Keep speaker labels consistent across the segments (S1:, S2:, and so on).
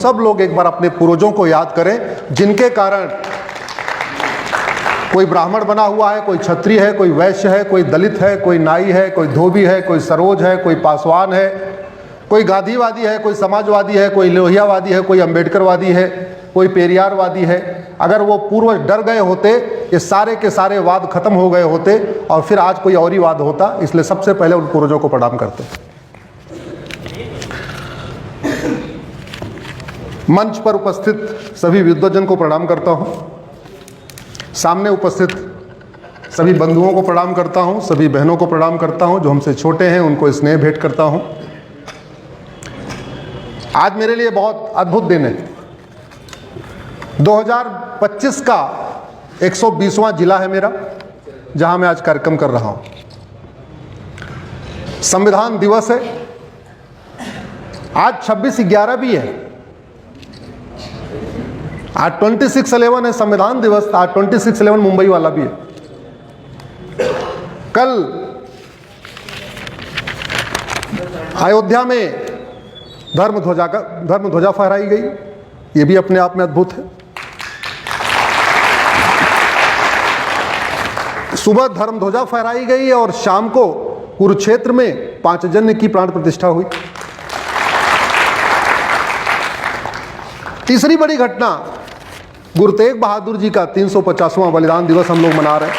S1: सब लोग एक बार अपने पूर्वजों को याद करें जिनके कारण कोई ब्राह्मण बना हुआ है, कोई क्षत्रिय है, कोई वैश्य है, कोई दलित है, कोई नाई है, कोई धोबी है, कोई सरोज है, कोई पासवान है, कोई गांधीवादी है, कोई समाजवादी है, कोई लोहियावादी है, कोई अंबेडकरवादी है, कोई पेरियारवादी है। अगर वो पूर्वज डर गए होते, ये सारे के सारे वाद खत्म हो गए होते और फिर आज कोई और ही वाद होता। इसलिए सबसे पहले उन पूर्वजों को प्रणाम करते हैं। मंच पर उपस्थित सभी विद्वजन को प्रणाम करता हूं। सामने उपस्थित सभी बंधुओं को प्रणाम करता हूं, सभी बहनों को प्रणाम करता हूं, जो हमसे छोटे हैं उनको स्नेह भेंट करता हूं। आज मेरे लिए बहुत अद्भुत दिन है। 2025 का 120वां जिला है मेरा, जहां मैं आज कार्यक्रम कर रहा हूं। संविधान दिवस है। आज 26/11 भी है। आज 26/11 है संविधान दिवस। आज 26/11 मुंबई वाला भी है। कल अयोध्या में धर्म ध्वजा फहराई गई। ये भी अपने आप में अद्भुत है। सुबह धर्म ध्वजा फहराई गई और शाम को कुरुक्षेत्र में पांचजन्य की प्राण प्रतिष्ठा हुई। तीसरी बड़ी घटना, गुरु तेग बहादुर जी का 350वां बलिदान दिवस हम लोग मना रहे हैं।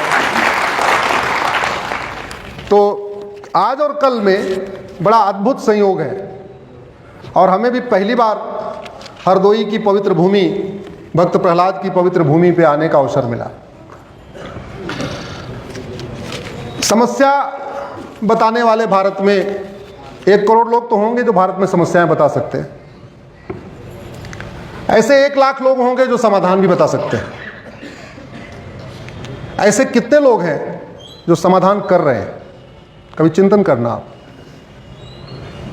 S1: तो आज और कल में बड़ा अद्भुत संयोग है और हमें भी पहली बार हरदोई की पवित्र भूमि, भक्त प्रहलाद की पवित्र भूमि पे आने का अवसर मिला। समस्या बताने वाले भारत में 1 करोड़ लोग तो होंगे जो भारत में समस्याएं बता सकते हैं। ऐसे 1 लाख लोग होंगे जो समाधान भी बता सकते हैं। ऐसे कितने लोग हैं जो समाधान कर रहे हैं? कभी चिंतन करना आप।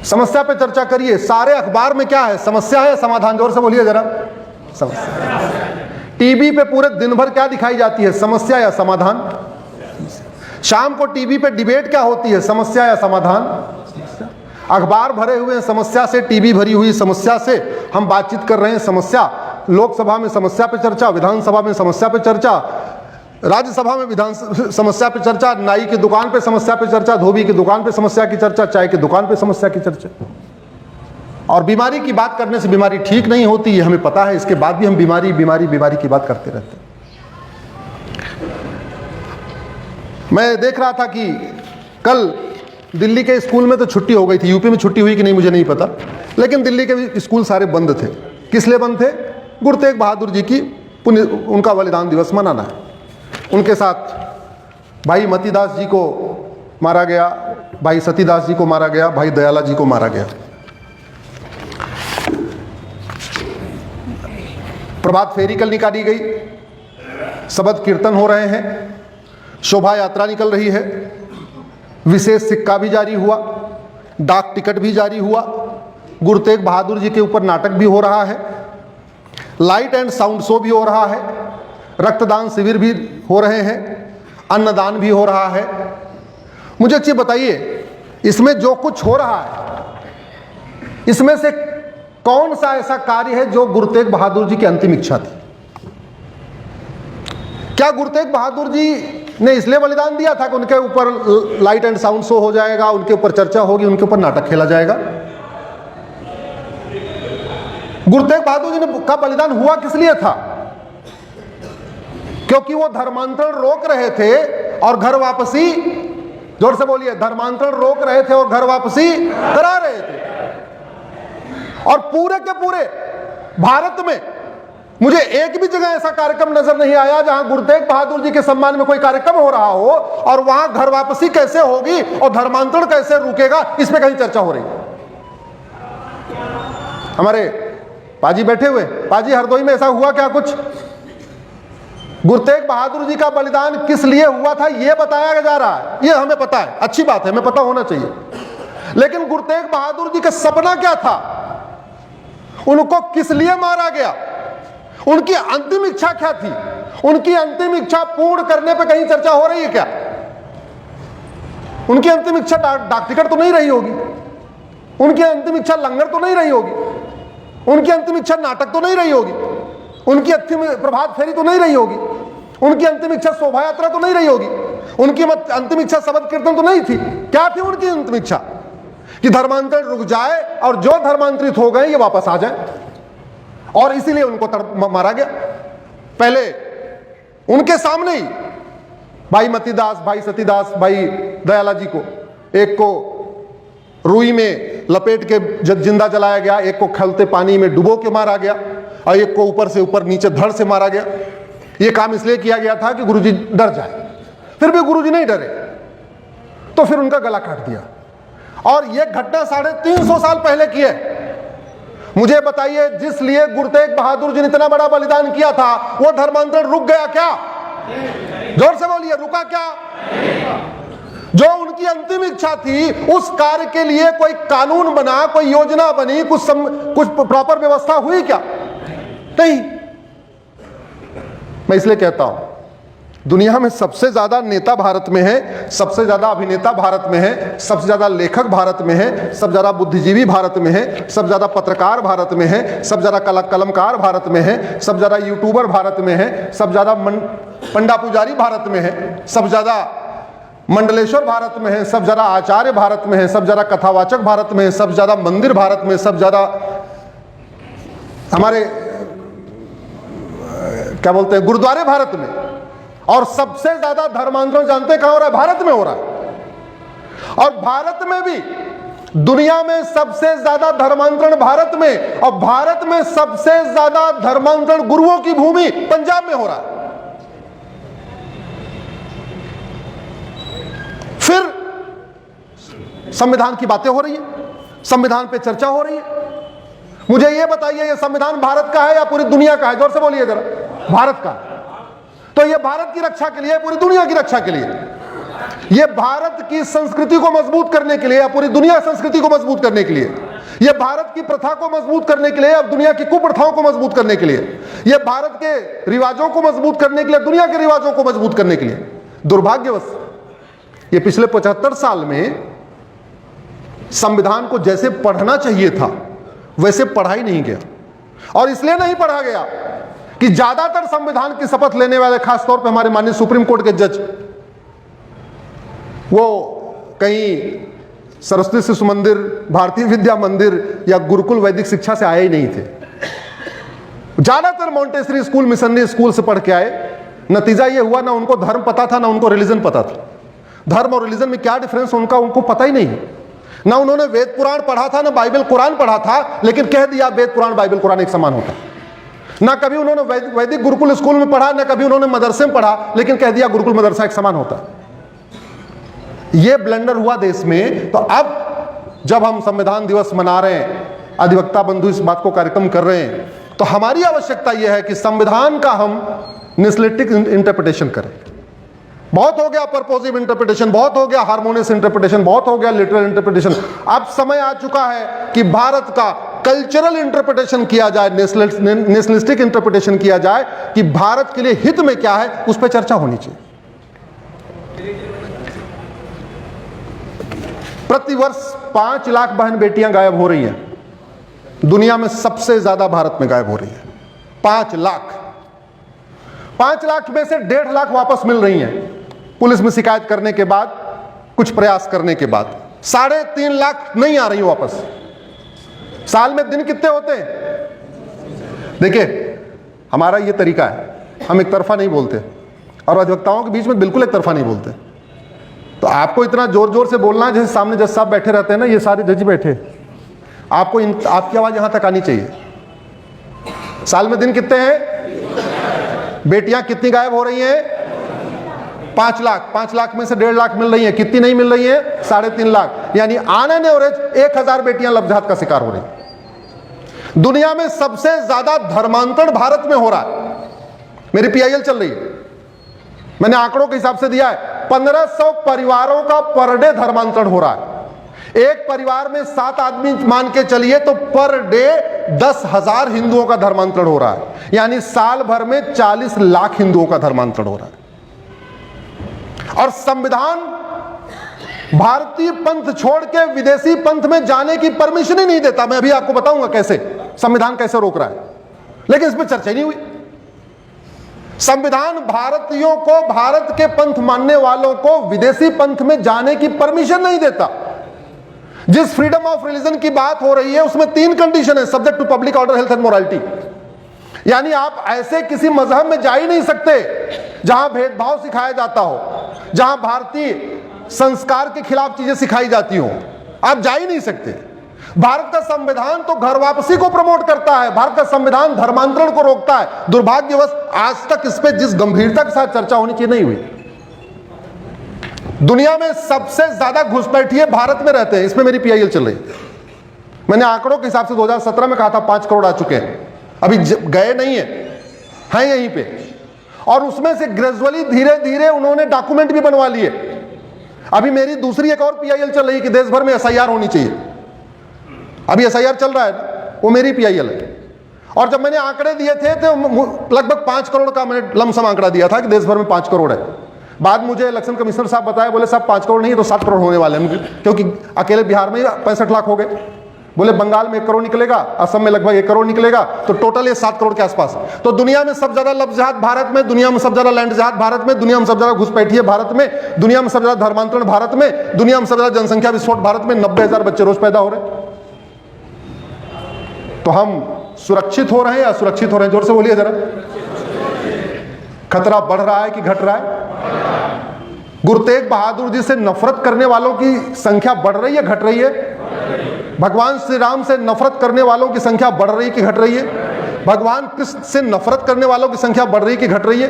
S1: समस्या पे चर्चा करिए। सारे अखबार में क्या है? समस्या है, समाधान। जोर से बोलिए जरा। समस्या। टीवी पे पूरे दिन भर क्या दिखाई जाती है? समस्या या समाधान। शाम को टीवी पे डिबेट क्या होती है? समस्या या समाधान। अखबार भरे हुए हैं समस्या से, टीवी भरी हुई समस्या से। हम बातचीत कर रहे हैं समस्या। लोकसभा में समस्या पे चर्चा, विधानसभा में समस्या पे चर्चा, राज्यसभा में समस्या पे चर्चा, नाई की दुकान पे समस्या पे चर्चा, धोबी की दुकान पे समस्या की चर्चा, चाय की दुकान पे समस्या की चर्चा। और बीमारी की बात करने से बीमारी ठीक नहीं होती, ये हमें पता है। इसके बाद भी हम बीमारी की बात करते रहते हैं। मैं देख रहा था कि कल दिल्ली के स्कूल में तो छुट्टी हो गई थी। यूपी में छुट्टी हुई कि नहीं मुझे नहीं पता, लेकिन दिल्ली के स्कूल सारे बंद थे। किस लिए बंद थे? गुरु तेग बहादुर जी की उनका बलिदान दिवस मनाना है। उनके साथ भाई मतीदास जी को मारा गया, भाई सतीदास जी को मारा गया, भाई दयाला जी को मारा गया। प्रभात फेरी कल निकाली गई, शबद कीर्तन हो रहे हैं, शोभा यात्रा निकल रही है, विशेष सिक्का भी जारी हुआ, डाक टिकट भी जारी हुआ, गुरु तेग बहादुर जी के ऊपर नाटक भी हो रहा है, लाइट एंड साउंड शो भी हो रहा है, रक्तदान शिविर भी हो रहे हैं, अन्नदान भी हो रहा है। मुझे अच्छी बताइए, इसमें जो कुछ हो रहा है, इसमें से कौन सा ऐसा कार्य है जो गुरु तेग बहादुर जी की अंतिम इच्छा थी? क्या गुरु तेग बहादुर जी ने इसलिए बलिदान दिया था कि उनके ऊपर लाइट एंड साउंड शो हो जाएगा, उनके ऊपर चर्चा होगी, उनके ऊपर नाटक खेला जाएगा? गुरु तेग बहादुर जी का बलिदान हुआ किस लिए था? क्योंकि वो धर्मांतरण रोक रहे थे और घर वापसी, जोर से बोलिए, धर्मांतरण रोक रहे थे और घर वापसी करा रहे थे। और पूरे के पूरे भारत में मुझे एक भी जगह ऐसा कार्यक्रम नजर नहीं आया जहां गुरु तेग बहादुर जी के सम्मान में कोई कार्यक्रम हो रहा हो और वहां घर वापसी कैसे होगी और धर्मांतरण कैसे रुकेगा, इस पे कहीं चर्चा हो रही। हमारे पाजी बैठे हुए, पाजी हरदोई में ऐसा हुआ क्या कुछ? गुरु तेग बहादुर जी का बलिदान किस लिए हुआ था यह बताया जा रहा है। यह हमें पता है, अच्छी बात है, हमें पता होना चाहिए। लेकिन गुरु तेग बहादुर जी का सपना क्या था? उनको किस लिए मारा गया? उनकी अंतिम इच्छा क्या थी? उनकी अंतिम इच्छा पूर्ण करने पे कहीं चर्चा हो रही है क्या? उनकी अंतिम इच्छा डाक टिकट तो नहीं रही होगी, उनकी अंतिम इच्छा लंगर तो नहीं रही होगी, उनकी अंतिम इच्छा नाटक तो नहीं रही होगी, उनकी अंतिम प्रभात फेरी तो नहीं रही होगी, उनकी अंतिम इच्छा शोभा यात्रा तो नहीं रही होगी, उनकी अंतिम इच्छा शबद कीर्तन तो नहीं थी। क्या थी उनकी अंतिम इच्छा? कि धर्मांतरण रुक जाए और जो धर्मांतरित हो गए ये वापस आ जाए, और इसीलिए उनको मारा गया। पहले उनके सामने ही भाई मतीदास, भाई सतीदास, भाई दयाला जी को, एक को रुई में लपेट के जिंदा जलाया गया, एक को खलते पानी में डुबो के मारा गया, और एक को ऊपर से ऊपर नीचे धड़ से मारा गया। यह काम इसलिए किया गया था कि गुरुजी डर जाए। फिर भी गुरुजी नहीं डरे, तो फिर उनका गला काट दिया। और यह घटना 350 साल पहले की है। मुझे बताइए, जिस लिए गुरु तेग बहादुर जी ने इतना बड़ा बलिदान किया था, वो धर्मांतरण रुक गया क्या? जोर से बोलिए, रुका क्या? जो उनकी अंतिम इच्छा थी, उस कार्य के लिए कोई कानून बना, कोई योजना बनी, कुछ प्रॉपर व्यवस्था हुई क्या? नहीं। मैं इसलिए कहता हूं, दुनिया में सबसे ज्यादा नेता भारत में है, सबसे ज्यादा अभिनेता भारत में है, सबसे ज्यादा लेखक भारत में है, सबसे ज्यादा बुद्धिजीवी भारत में है, सबसे ज्यादा पत्रकार भारत में है, सबसे ज्यादा कलमकार भारत में है, सबसे ज्यादा यूट्यूबर भारत में है, सबसे ज्यादा पंडा पुजारी भारत में है, सबसे ज्यादा मंडलेश्वर भारत में है, सबसे ज्यादा आचार्य भारत में है, सबसे ज्यादा कथावाचक भारत में है, सबसे ज्यादा मंदिर भारत में, सबसे ज्यादा हमारे क्या बोलते हैं गुरुद्वारे भारत में, और सबसे ज्यादा धर्मांतरण जानते कहां हो रहा है? भारत में हो रहा है। और भारत में भी दुनिया में सबसे ज्यादा धर्मांतरण भारत में, और भारत में सबसे ज्यादा धर्मांतरण गुरुओं की भूमि पंजाब में हो रहा है। फिर संविधान की बातें हो रही है, संविधान पे चर्चा हो रही है। मुझे यह बताइए, यह संविधान भारत का है या पूरी दुनिया का है? जोर से बोलिए जरा। भारत का। तो यह भारत की रक्षा के लिए, पूरी दुनिया की रक्षा के लिए, यह भारत की संस्कृति को मजबूत करने के लिए या पूरी दुनिया संस्कृति को मजबूत करने के लिए, यह भारत की प्रथा को मजबूत करने के लिए अब दुनिया की कुप्रथाओं को मजबूत करने के लिए, यह भारत के रिवाजों को मजबूत करने के लिए, दुनिया के रिवाजों को मजबूत करने के लिए। दुर्भाग्यवश ये पिछले 75 साल में संविधान को जैसे पढ़ना चाहिए था वैसे पढ़ा ही नहीं गया। और इसलिए नहीं पढ़ा गया कि ज्यादातर संविधान की शपथ लेने वाले, खासतौर पर हमारे माननीय सुप्रीम कोर्ट के जज, वो कहीं सरस्वती शिशु मंदिर, भारतीय विद्या मंदिर या गुरुकुल वैदिक शिक्षा से आए ही नहीं थे। ज्यादातर मॉन्टेसरी स्कूल, मिशनरी स्कूल से पढ़ के आए। नतीजा ये हुआ, ना उनको धर्म पता था ना उनको रिलीजन पता था। धर्म और रिलीजन में क्या डिफरेंस उनको पता ही नहीं। ना उन्होंने वेद पुराण पढ़ा था, ना बाइबल कुरान पढ़ा था, लेकिन कह दिया वेद पुराण बाइबल कुरान एक समान होता। ना कभी उन्होंने वैदिक गुरुकुल स्कूल में पढ़ा, ना कभी उन्होंने मदरसे में पढ़ा, लेकिन कह दिया गुरुकुल मदरसा एक समान होता। यह ब्लंडर हुआ देश में। तो अब जब हम संविधान दिवस मना रहे हैं, अधिवक्ता बंधु इस बात को कार्यक्रम कर रहे हैं, तो हमारी आवश्यकता यह है कि संविधान का हम निस्लेटिक इंटरप्रिटेशन करें। बहुत हो गया परपोजिव इंटरप्रिटेशन, बहुत हो गया हार्मोनियस इंटरप्रिटेशन, बहुत हो गया लिटरल इंटरप्रिटेशन। अब समय आ चुका है कि भारत का कल्चरल इंटरप्रिटेशन किया जाए, नेशनलिस्टिक इंटरप्रिटेशन किया जाए कि भारत के लिए हित में क्या है, उस पर चर्चा होनी चाहिए। प्रतिवर्ष 5 लाख बहन बेटियां गायब हो रही हैं। दुनिया में सबसे ज्यादा भारत में गायब हो रही है 5 लाख। 5 लाख में से 1.5 लाख वापस मिल रही हैं पुलिस में शिकायत करने के बाद, कुछ प्रयास करने के बाद। 3.5 लाख नहीं आ रही वापस। साल में दिन कितने होते हैं? देखिए, हमारा ये तरीका है, हम एक तरफा नहीं बोलते, और अधिवक्ताओं के बीच में बिल्कुल एक तरफा नहीं बोलते। तो आपको इतना जोर जोर से बोलना है, जैसे सामने जज साहब बैठे रहते हैं ना, ये सारे जज बैठे, आपको आपकी आवाज यहां तक आनी चाहिए। साल में दिन कितने हैं? बेटियां कितनी गायब हो रही हैं? 5 लाख। 5 लाख में से 1.5 लाख मिल रही हैं। कितनी नहीं मिल रही है? 3.5 लाख। यानी ऑन एन एवरेज 1000 बेटियां लव्जहात का शिकार हो रही। दुनिया में सबसे ज्यादा धर्मांतरण भारत में हो रहा है। मेरी PIL चल रही है, मैंने आंकड़ों के हिसाब से दिया है, 1500 परिवारों का पर डे धर्मांतरण हो रहा है। एक परिवार में 7 आदमी मान के चलिए तो पर डे 10,000 हिंदुओं का धर्मांतरण हो रहा है। यानी साल भर में 40 लाख हिंदुओं का धर्मांतरण हो रहा है। और संविधान भारतीय पंथ छोड़ के विदेशी पंथ में जाने की परमिशन ही नहीं देता। मैं अभी आपको बताऊंगा कैसे, संविधान कैसे रोक रहा है, लेकिन इस पर चर्चा ही नहीं हुई। संविधान भारतीयों को, भारत के पंथ मानने वालों को विदेशी पंथ में जाने की परमिशन नहीं देता। जिस फ्रीडम ऑफ रिलीजन की बात हो रही है उसमें 3 कंडीशन है, subject to public order, health and morality. यानी आप ऐसे किसी मजहब में जा ही नहीं सकते जहां भेदभाव सिखाया जाता हो, जहां भारतीय संस्कार के खिलाफ चीजें सिखाई जाती हो, आप जा ही नहीं सकते। भारत का संविधान तो घर वापसी को प्रमोट करता है, भारत का संविधान धर्मांतरण को रोकता है। दुर्भाग्यवश आज तक इस पे जिस गंभीरता के साथ चर्चा होनी चाहिए नहीं हुई। दुनिया में सबसे ज्यादा घुसपैठिए भारत में रहते हैं, इसमें मेरी पीआईएल चल रही है। मैंने आंकड़ों के हिसाब से 2017 में कहा था 5 करोड़ आ चुके हैं, अभी गए नहीं है यहीं पे। और उसमें से ग्रेजुअली धीरे धीरे उन्होंने डॉक्यूमेंट भी बनवा लिए। अभी मेरी दूसरी एक और पीआईएल चल रही है कि देश भर में एसआईआर होनी चाहिए। अभी एसआईआर चल रहा है, वो मेरी पीआईएल है। और जब मैंने आंकड़े दिए थे तो लगभग 5 करोड़ का मैंने लमसम आंकड़ा दिया था कि देश भर में 5 करोड़ है। बाद मुझे इलेक्शन कमिश्नर साहब बताया, बोले साहब 5 करोड़ नहीं तो 7 करोड़ होने वाले हैं, क्योंकि अकेले बिहार में 65 लाख हो गए। बोले बंगाल में 1 करोड़ निकलेगा, असम में लगभग 1 करोड़ निकलेगा, तो टोटल ये 7 करोड़ के आसपास। तो दुनिया में सबसे ज्यादा लफ्ज़ जिहाद भारत में, दुनिया में सबसे ज्यादा लैंड जिहाद भारत में, दुनिया में सबसे ज्यादा घुसपैठिए भारत में, दुनिया में सबसे ज्यादा धर्मांतरण भारत में, दुनिया में सबसे ज्यादा जनसंख्या विस्फोट भारत में। 90,000 बच्चे रोज पैदा हो रहे। तो हम सुरक्षित हो रहे हैं या असुरक्षित हो रहे हैं? जोर से बोलिए जरा। खतरा बढ़ रहा है कि घट रहा है? गुरु तेग बहादुर जी से नफरत करने वालों की संख्या बढ़ रही है, घट रही है? भगवान श्री राम से नफरत करने वालों की संख्या बढ़ रही है कि घट रही है? भगवान कृष्ण से नफरत करने वालों की संख्या बढ़ रही है कि घट रही है?